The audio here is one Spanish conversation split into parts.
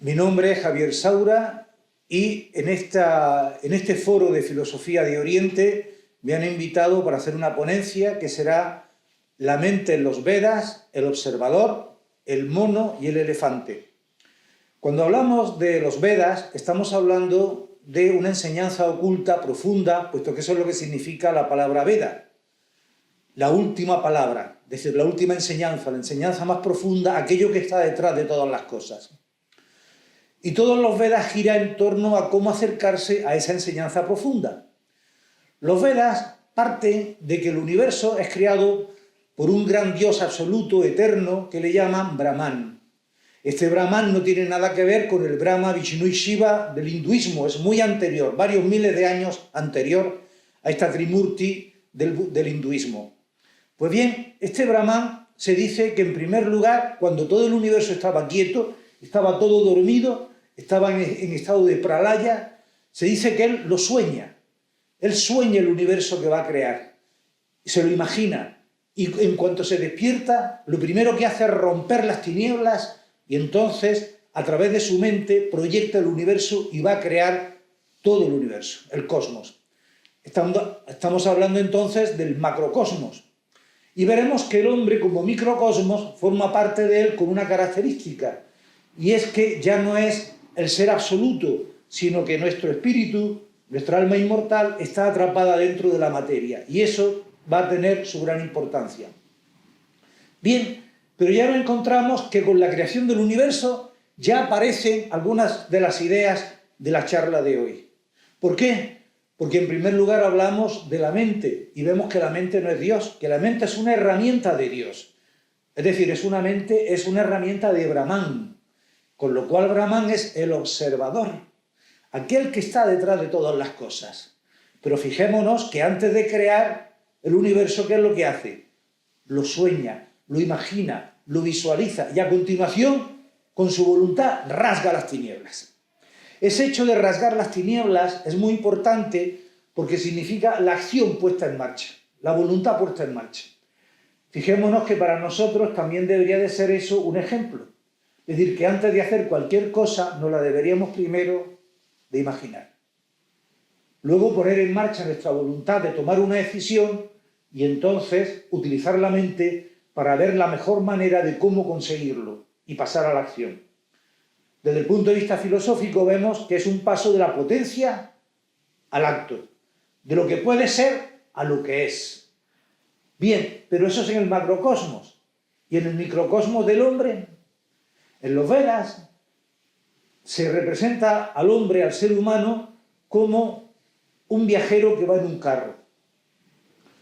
Mi nombre es Javier Saura y en este foro de Filosofía de Oriente me han invitado para hacer una ponencia que será La mente en los Vedas, el observador, el mono y el elefante. Cuando hablamos de los Vedas estamos hablando de una enseñanza oculta, profunda, puesto que eso es lo que significa la palabra Veda. La última palabra, es decir, la última enseñanza, la enseñanza más profunda, aquello que está detrás de todas las cosas. Y todos los Vedas giran en torno a cómo acercarse a esa enseñanza profunda. Los Vedas parten de que el universo es creado por un gran Dios absoluto, eterno, que le llaman Brahman. Este Brahman no tiene nada que ver con el Brahma, Vishnu y Shiva del hinduismo, es muy anterior, varios miles de años anterior a esta Trimurti del hinduismo. Pues bien, este Brahman se dice que en primer lugar, cuando todo el universo estaba quieto, estaba todo dormido, estaba en estado de pralaya, se dice que él lo sueña. Él sueña el universo que va a crear, se lo imagina, y en cuanto se despierta, lo primero que hace es romper las tinieblas y entonces, a través de su mente, proyecta el universo y va a crear todo el universo, el cosmos. Estamos hablando entonces del macrocosmos. Y veremos que el hombre, como microcosmos, forma parte de él con una característica, y es que ya no es el ser absoluto, sino que nuestro espíritu, nuestra alma inmortal, está atrapada dentro de la materia, y eso va a tener su gran importancia. Bien, pero ya nos encontramos que con la creación del universo ya aparecen algunas de las ideas de la charla de hoy. ¿Por qué? Porque en primer lugar hablamos de la mente y vemos que la mente no es Dios, que la mente es una herramienta de Dios. Es decir, es una herramienta de Brahman, con lo cual Brahman es el observador, aquel que está detrás de todas las cosas. Pero fijémonos que antes de crear el universo, ¿qué es lo que hace? Lo sueña, lo imagina, lo visualiza y a continuación, con su voluntad, rasga las tinieblas. Ese hecho de rasgar las tinieblas es muy importante porque significa la acción puesta en marcha, la voluntad puesta en marcha. Fijémonos que para nosotros también debería de ser eso un ejemplo. Es decir, que antes de hacer cualquier cosa nos la deberíamos primero de imaginar. Luego poner en marcha nuestra voluntad de tomar una decisión y entonces utilizar la mente para ver la mejor manera de cómo conseguirlo y pasar a la acción. Desde el punto de vista filosófico vemos que es un paso de la potencia al acto, de lo que puede ser a lo que es. Bien, pero eso es en el macrocosmos. ¿Y en el microcosmos del hombre? En los Vedas se representa al hombre, al ser humano, como un viajero que va en un carro.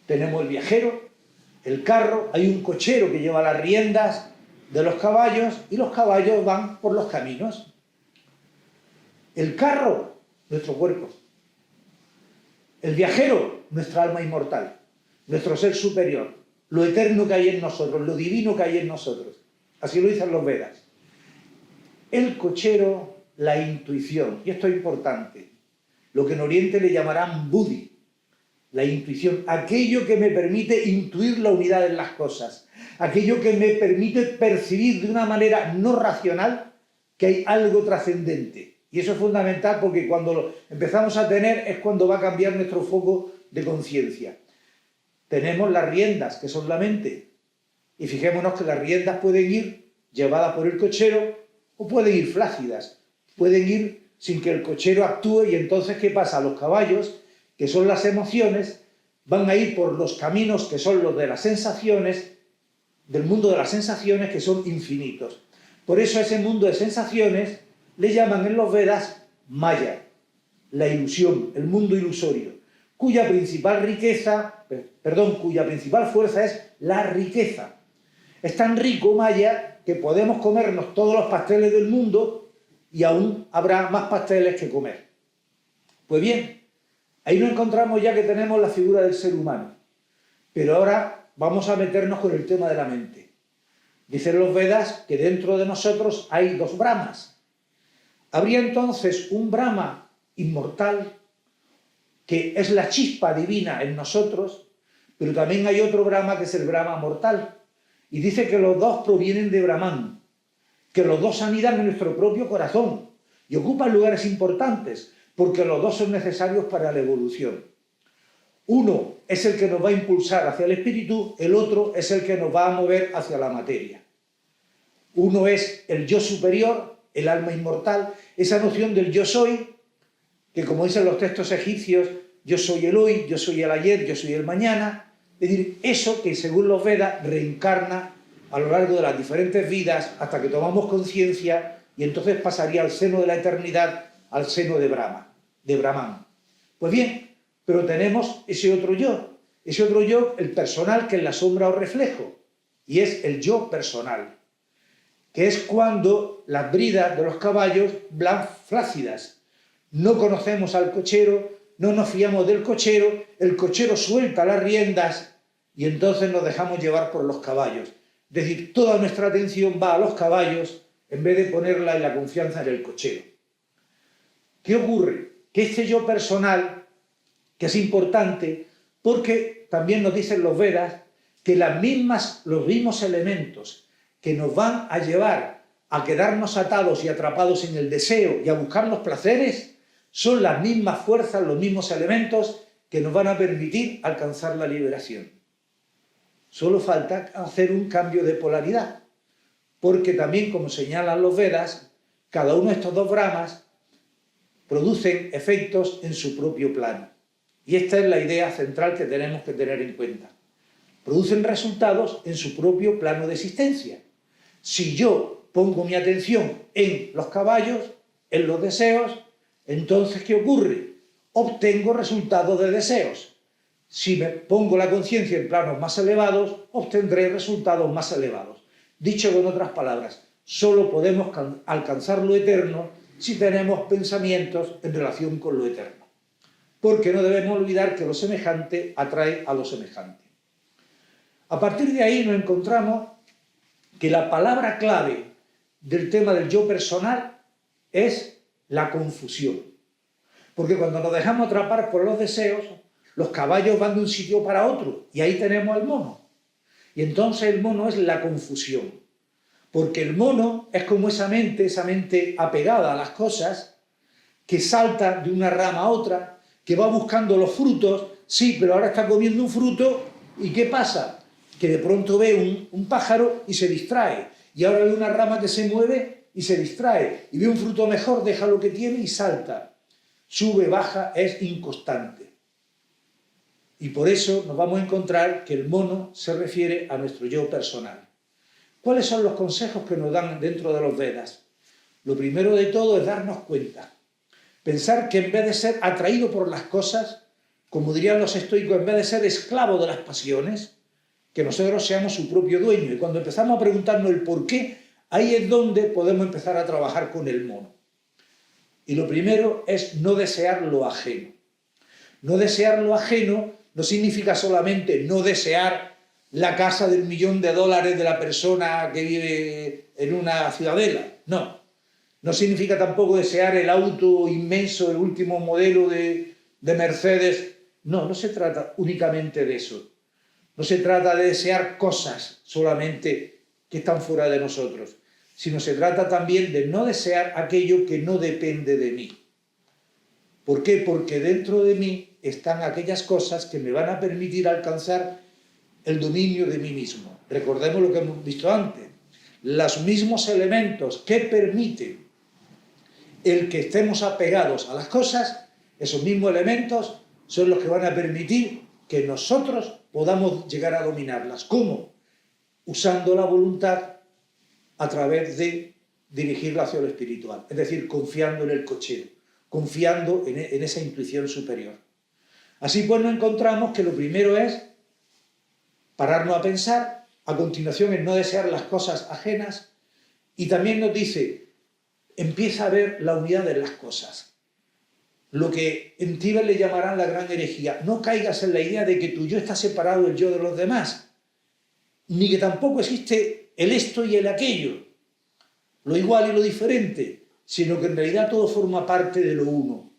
Tenemos el viajero, el carro, hay un cochero que lleva las riendas de los caballos y los caballos van por los caminos. El carro, nuestro cuerpo. El viajero, nuestra alma inmortal, nuestro ser superior, lo eterno que hay en nosotros, lo divino que hay en nosotros. Así lo dicen los Vedas. El cochero, la intuición, y esto es importante, lo que en Oriente le llamarán buddhi, la intuición, aquello que me permite intuir la unidad en las cosas, aquello que me permite percibir de una manera no racional que hay algo trascendente. Y eso es fundamental porque cuando lo empezamos a tener es cuando va a cambiar nuestro foco de conciencia. Tenemos las riendas, que son la mente, y fijémonos que las riendas pueden ir llevadas por el cochero o pueden ir flácidas, pueden ir sin que el cochero actúe y entonces ¿qué pasa? Los caballos, que son las emociones, van a ir por los caminos que son los de las sensaciones, del mundo de las sensaciones, que son infinitos. Por eso a ese mundo de sensaciones le llaman en los Vedas Maya, la ilusión, el mundo ilusorio, cuya principal fuerza es la riqueza. Es tan rico Maya que podemos comernos todos los pasteles del mundo y aún habrá más pasteles que comer. Pues bien, ahí nos encontramos ya que tenemos la figura del ser humano. Pero ahora vamos a meternos con el tema de la mente. Dicen los Vedas que dentro de nosotros hay dos Brahmas. Habría entonces un Brahma inmortal, que es la chispa divina en nosotros, pero también hay otro Brahma que es el Brahma mortal. Y dice que los dos provienen de Brahman. que los dos anidan en nuestro propio corazón y ocupan lugares importantes, porque los dos son necesarios para la evolución. Uno es el que nos va a impulsar hacia el espíritu, el otro es el que nos va a mover hacia la materia. Uno es el yo superior, el alma inmortal, esa noción del yo soy, que como dicen los textos egipcios, yo soy el hoy, yo soy el ayer, yo soy el mañana. Es decir, eso que según los Vedas reencarna a lo largo de las diferentes vidas hasta que tomamos conciencia y entonces pasaría al seno de la eternidad, al seno de Brahma, de Brahman. Pues bien, pero tenemos ese otro yo, el personal que en la sombra os reflejo, y es el yo personal, que es cuando las bridas de los caballos van flácidas. No conocemos al cochero, no nos fiamos del cochero, el cochero suelta las riendas y entonces nos dejamos llevar por los caballos. Es decir, toda nuestra atención va a los caballos en vez de ponerla en la confianza en el cochero. ¿Qué ocurre? Que este yo personal, que es importante, porque también nos dicen los Vedas que los mismos elementos que nos van a llevar a quedarnos atados y atrapados en el deseo y a buscar los placeres, son las mismas fuerzas, los mismos elementos que nos van a permitir alcanzar la liberación. Solo falta hacer un cambio de polaridad, porque también, como señalan los Vedas, cada uno de estos dos Brahmas producen efectos en su propio plano. Y esta es la idea central que tenemos que tener en cuenta. Producen resultados en su propio plano de existencia. Si yo pongo mi atención en los caballos, en los deseos, entonces, ¿qué ocurre? Obtengo resultados de deseos. Si me pongo la conciencia en planos más elevados, obtendré resultados más elevados. Dicho con otras palabras, solo podemos alcanzar lo eterno si tenemos pensamientos en relación con lo eterno. Porque no debemos olvidar que lo semejante atrae a lo semejante. A partir de ahí nos encontramos que la palabra clave del tema del yo personal es la confusión. Porque cuando nos dejamos atrapar por los deseos, los caballos van de un sitio para otro y ahí tenemos al mono. Y entonces el mono es la confusión. Porque el mono es como esa mente apegada a las cosas, que salta de una rama a otra, que va buscando los frutos, sí, pero ahora está comiendo un fruto, ¿y qué pasa? Que de pronto ve un pájaro y se distrae, y ahora ve una rama que se mueve y se distrae, y ve un fruto mejor, deja lo que tiene y salta. Sube, baja, es inconstante. Y por eso nos vamos a encontrar que el mono se refiere a nuestro yo personal. ¿Cuáles son los consejos que nos dan dentro de los Vedas? Lo primero de todo es darnos cuenta. Pensar que en vez de ser atraído por las cosas, como dirían los estoicos, en vez de ser esclavo de las pasiones, que nosotros seamos su propio dueño. Y cuando empezamos a preguntarnos el por qué, ahí es donde podemos empezar a trabajar con el mono. Y lo primero es no desear lo ajeno. No desear lo ajeno no significa solamente no desear la casa del $1.000.000 de la persona que vive en una ciudadela. No. No significa tampoco desear el auto inmenso, el último modelo de Mercedes. No, no se trata únicamente de eso. No se trata de desear cosas solamente que están fuera de nosotros, sino se trata también de no desear aquello que no depende de mí. ¿Por qué? Porque dentro de mí están aquellas cosas que me van a permitir alcanzar el dominio de mí mismo. Recordemos lo que hemos visto antes. Los mismos elementos que permiten el que estemos apegados a las cosas, esos mismos elementos son los que van a permitir que nosotros podamos llegar a dominarlas. ¿Cómo? Usando la voluntad a través de dirigirla hacia lo espiritual, es decir, confiando en el cochero, confiando en esa intuición superior. Así pues nos encontramos que lo primero es pararnos a pensar, a continuación es no desear las cosas ajenas, y también nos dice, empieza a ver la unidad de las cosas. Lo que en Tíbet le llamarán la gran herejía. No caigas en la idea de que tu yo está separado del yo de los demás, ni que tampoco existe el esto y el aquello, lo igual y lo diferente, sino que en realidad todo forma parte de lo uno.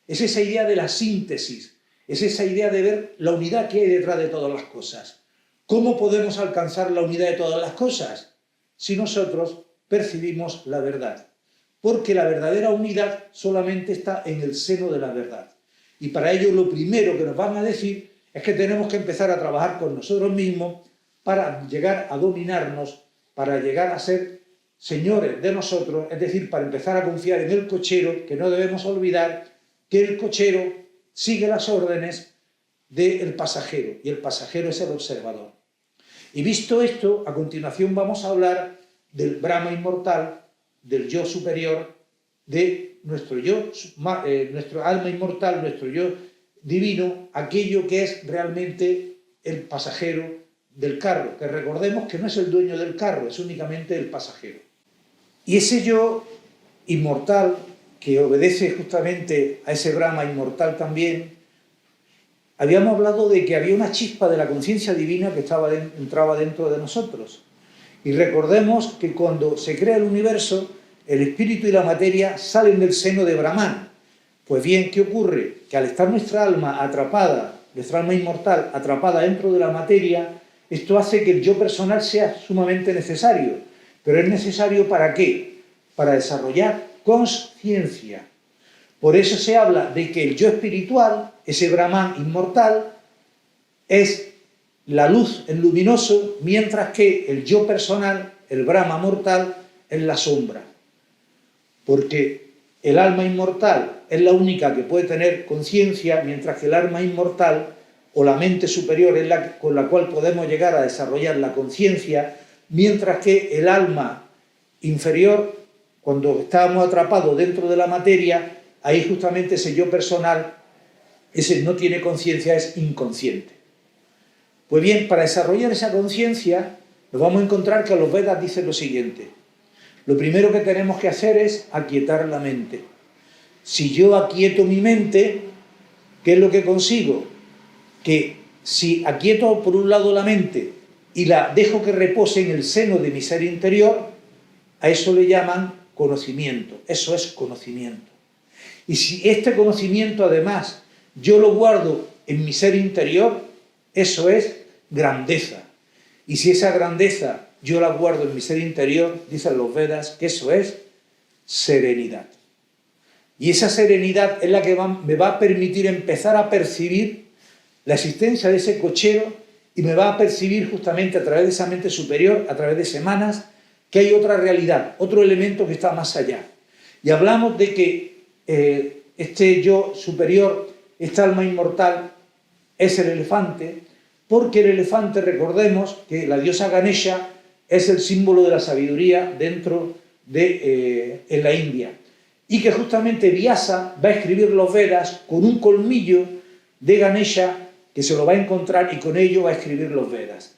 Es esa idea de la síntesis, es esa idea de ver la unidad que hay detrás de todas las cosas. ¿Cómo podemos alcanzar la unidad de todas las cosas? Si nosotros percibimos la verdad. Porque la verdadera unidad solamente está en el seno de la verdad. Y para ello lo primero que nos van a decir es que tenemos que empezar a trabajar con nosotros mismos para llegar a dominarnos, para llegar a ser señores de nosotros, es decir, para empezar a confiar en el cochero, que no debemos olvidar que el cochero sigue las órdenes del pasajero, y el pasajero es el observador. Y visto esto, a continuación vamos a hablar del Brahma inmortal, del yo superior, de nuestro yo, nuestro alma inmortal, nuestro yo divino, aquello que es realmente el pasajero del carro, que recordemos que no es el dueño del carro, es únicamente el pasajero. Y ese yo inmortal, que obedece justamente a ese Brahma inmortal también, habíamos hablado de que había una chispa de la conciencia divina que entraba dentro de nosotros. Y recordemos que cuando se crea el universo, el espíritu y la materia salen del seno de Brahman. Pues bien, ¿qué ocurre? Que al estar nuestra alma atrapada, nuestra alma inmortal atrapada dentro de la materia, esto hace que el yo personal sea sumamente necesario. ¿Pero es necesario para qué? Para desarrollar consciencia. Por eso se habla de que el yo espiritual, ese Brahman inmortal, es la luz, el luminoso, mientras que el yo personal, el Brahma mortal, es la sombra. Porque el alma inmortal es la única que puede tener conciencia, mientras que el alma inmortal o la mente superior es la con la cual podemos llegar a desarrollar la conciencia, mientras que el alma inferior, cuando estábamos atrapados dentro de la materia, ahí justamente ese yo personal, ese no tiene conciencia, es inconsciente. Pues bien, para desarrollar esa conciencia, nos vamos a encontrar que los Vedas dicen lo siguiente. Lo primero que tenemos que hacer es aquietar la mente. Si yo aquieto mi mente, ¿qué es lo que consigo? Que si aquieto por un lado la mente y la dejo que repose en el seno de mi ser interior, a eso le llaman conocimiento. Eso es conocimiento. Y si este conocimiento además yo lo guardo en mi ser interior, eso es grandeza. Y si esa grandeza yo la guardo en mi ser interior, dicen los Vedas, que eso es serenidad. Y esa serenidad es la que me va a permitir empezar a percibir la existencia de ese cochero y me va a percibir justamente a través de esa mente superior, a través de semanas, que hay otra realidad, otro elemento que está más allá. Y hablamos de que este yo superior, esta alma inmortal, es el elefante, porque el elefante, recordemos que la diosa Ganesha es el símbolo de la sabiduría dentro de en la India. Y que justamente Vyasa va a escribir los Vedas con un colmillo de Ganesha que se lo va a encontrar y con ello va a escribir los Vedas.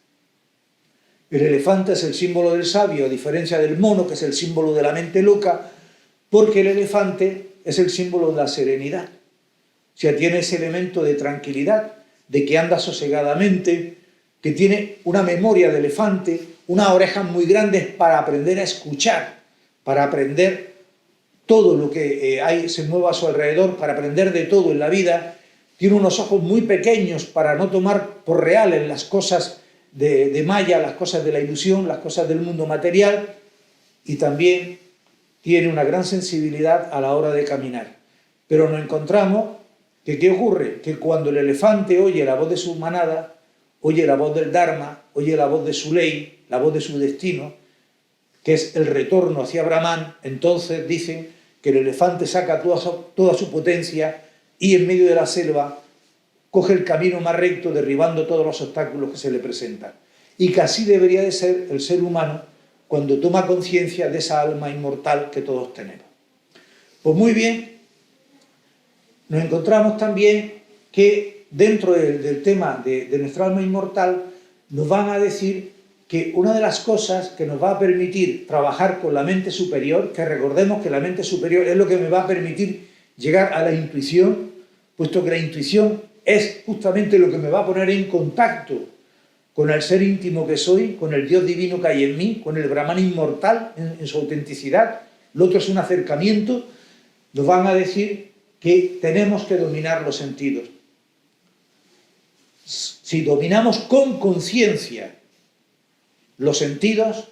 El elefante es el símbolo del sabio, a diferencia del mono, que es el símbolo de la mente loca, porque el elefante es el símbolo de la serenidad. O sea, tiene ese elemento de tranquilidad, de que anda sosegadamente, que tiene una memoria de elefante, unas orejas muy grandes para aprender a escuchar, para aprender todo lo que se mueva a su alrededor, para aprender de todo en la vida. Tiene unos ojos muy pequeños para no tomar por reales las cosas de Maya, las cosas de la ilusión, las cosas del mundo material, y también tiene una gran sensibilidad a la hora de caminar. Pero nos encontramos que ¿qué ocurre? Que cuando el elefante oye la voz de su manada, oye la voz del Dharma, oye la voz de su ley, la voz de su destino, que es el retorno hacia Brahman, entonces dicen que el elefante saca toda su potencia y en medio de la selva coge el camino más recto, derribando todos los obstáculos que se le presentan. Y que así debería de ser el ser humano cuando toma conciencia de esa alma inmortal que todos tenemos. Pues muy bien, nos encontramos también que dentro del tema de nuestra alma inmortal nos van a decir que una de las cosas que nos va a permitir trabajar con la mente superior, que recordemos que la mente superior es lo que me va a permitir llegar a la intuición, puesto que la intuición es justamente lo que me va a poner en contacto con el ser íntimo que soy, con el Dios divino que hay en mí, con el Brahman inmortal en su autenticidad. Lo otro es un acercamiento. Nos van a decir que tenemos que dominar los sentidos. Si dominamos con conciencia los sentidos,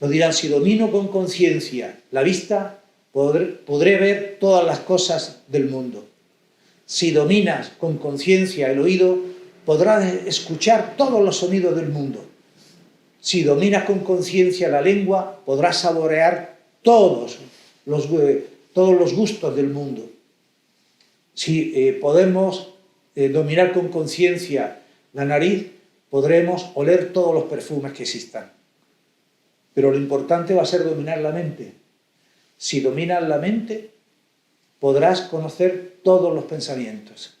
Nos dirán, si domino con conciencia la vista, podré ver todas las cosas del mundo. Si dominas con conciencia el oído, podrás escuchar todos los sonidos del mundo. Si dominas con conciencia la lengua, podrás saborear todos los gustos del mundo. Si podemos dominar con conciencia la nariz, podremos oler todos los perfumes que existan. Pero lo importante va a ser dominar la mente. Si dominas la mente, podrás conocer todos los pensamientos.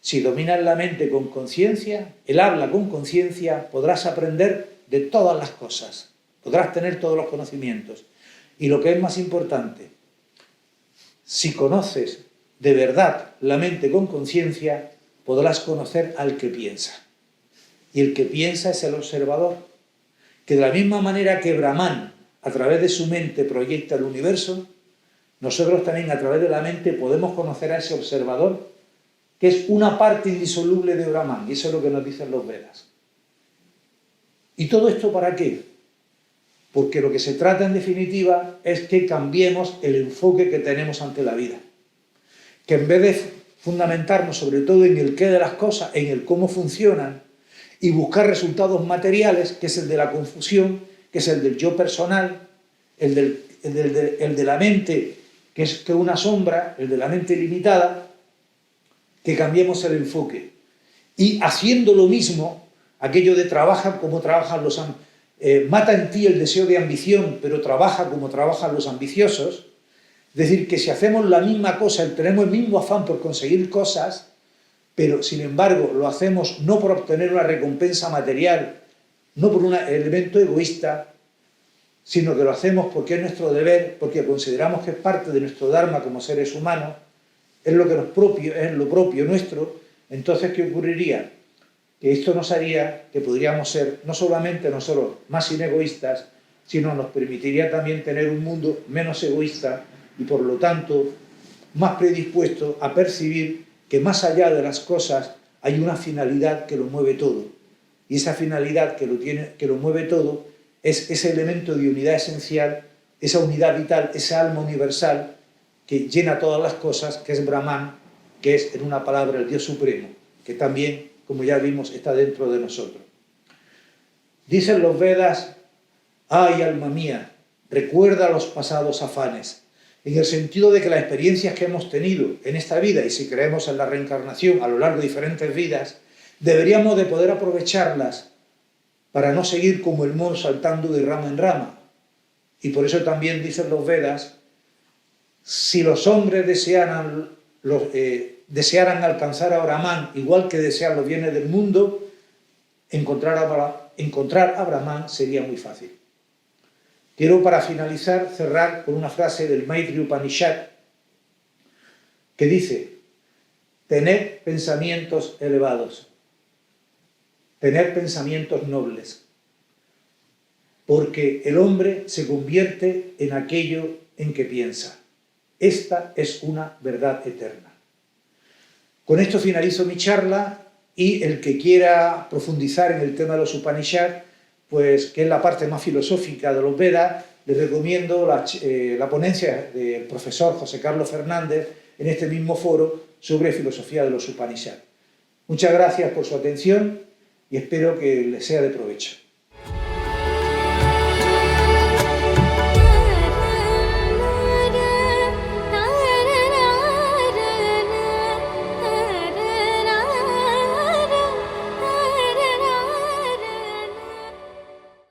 Si dominas la mente con conciencia, el habla con conciencia, podrás aprender de todas las cosas. Podrás tener todos los conocimientos. Y lo que es más importante, si conoces de verdad la mente con conciencia, podrás conocer al que piensa. Y el que piensa es el observador, que de la misma manera que Brahman, a través de su mente, proyecta el universo, nosotros también a través de la mente podemos conocer a ese observador, que es una parte indisoluble de Brahman, y eso es lo que nos dicen los Vedas. ¿Y todo esto para qué? Porque lo que se trata en definitiva es que cambiemos el enfoque que tenemos ante la vida. Que en vez de fundamentarnos sobre todo en el qué de las cosas, en el cómo funcionan, y buscar resultados materiales, que es el de la confusión, que es el del yo personal, el de la mente, que es una sombra, el de la mente limitada, que cambiemos el enfoque. Y haciendo lo mismo, aquello de trabaja como trabajan los... mata en ti el deseo de ambición, pero trabaja como trabajan los ambiciosos. Es decir, que si hacemos la misma cosa, tenemos el mismo afán por conseguir cosas, pero sin embargo lo hacemos no por obtener una recompensa material, no por un elemento egoísta, sino que lo hacemos porque es nuestro deber, porque consideramos que es parte de nuestro dharma como seres humanos, es lo propio nuestro. Entonces, ¿qué ocurriría? Que esto nos haría que podríamos ser no solamente nosotros más inegoístas, sino nos permitiría también tener un mundo menos egoísta y por lo tanto más predispuesto a percibir que más allá de las cosas hay una finalidad que lo mueve todo. Y esa finalidad que lo mueve todo es ese elemento de unidad esencial, esa unidad vital, esa alma universal que llena todas las cosas, que es Brahman, que es, en una palabra, el Dios Supremo, que también, como ya vimos, está dentro de nosotros. Dicen los Vedas, ¡ay, alma mía! Recuerda los pasados afanes, en el sentido de que las experiencias que hemos tenido en esta vida, y si creemos en la reencarnación a lo largo de diferentes vidas, deberíamos de poder aprovecharlas para no seguir como el mono saltando de rama en rama. Y por eso también dicen los Vedas, si los hombres desearan alcanzar a Brahman, igual que desean los bienes del mundo, encontrar a Brahman sería muy fácil. Quiero, para finalizar, cerrar con una frase del Maitreya Upanishad que dice: tened pensamientos elevados, tened pensamientos nobles, porque el hombre se convierte en aquello en que piensa. Esta es una verdad eterna. Con esto finalizo mi charla y el que quiera profundizar en el tema de los Upanishad, pues que es la parte más filosófica de los Vedas, les recomiendo la ponencia del profesor José Carlos Fernández en este mismo foro sobre filosofía de los Upanishad. Muchas gracias por su atención y espero que les sea de provecho.